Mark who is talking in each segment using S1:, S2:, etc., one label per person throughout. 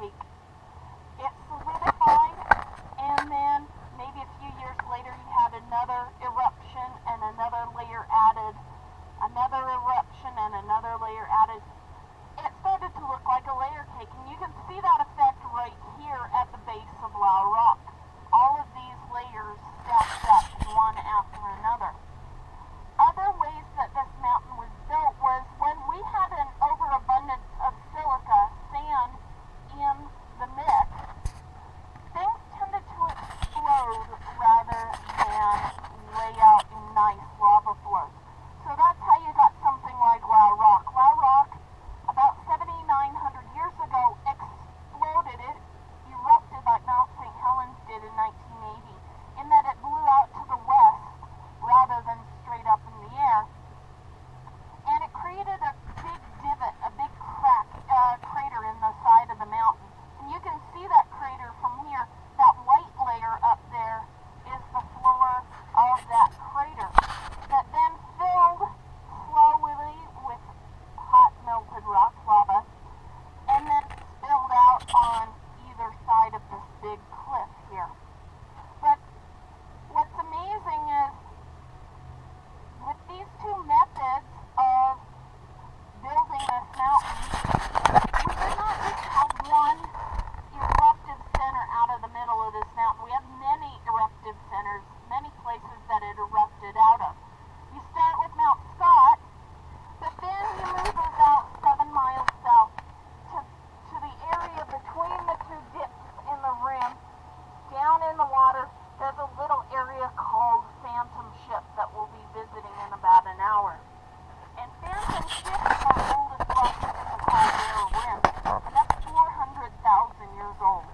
S1: cake. It solidified, and then maybe a few years later you had another eruption and another layer added, another eruption and another layer added. It started to look like a layer cake, and you can see that effect right here at the base of Lau Rock. All of these layers stacked up one after another. Other ways that this mountain was built was when we had an overabundance of silica, sand, in the mix, things tended to explode rather than lay out in nice lava flows. So that's how you got something like Lau Rock. Lau Rock, about 7,900 years ago, exploded. It erupted like Mount St. Helens did in 1980, in that it blew out to the west rather than straight up in the air. And it created a big divot, a big crack, crater in the side of the mountain. And you can see that crater from here. That white layer up there is the floor of that crater that then filled slowly with hot melted rock lava and then spilled out on either side of this big cliff here. But what's amazing is with these two methods of building this mountain, we did not just have one eruptive center out of the middle of this mountain. We have many eruptive centers, many places that it erupted out of. You start with Mount Scott, but then you move about 7 miles south to the area between the two dips in the rim. Down in the water, there's a little area called Phantom Ship that we'll be visiting in about an hour. And Phantom Ship is our oldest rock in the caldera rim, and that's 400,000 years old.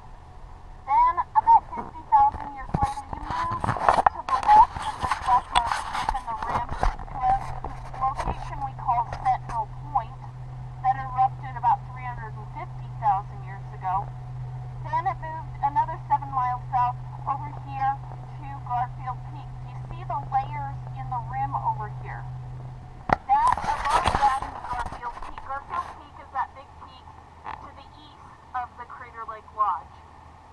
S1: Then, about 50,000 years later, you move to the left of this leftmost dip in the rim to a location we call Sentinel Point that erupted about 350,000 years ago. Then it moved another 7 miles south over here to Garfield Peak. You see the layers in the rim over here. That above that is Garfield Peak. Garfield Peak is that big peak to the east of the Crater Lake Lodge.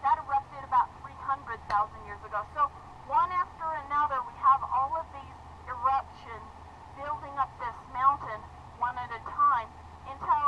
S1: That erupted about 300,000 years ago. So one after another, we have all of these eruptions building up this mountain one at a time until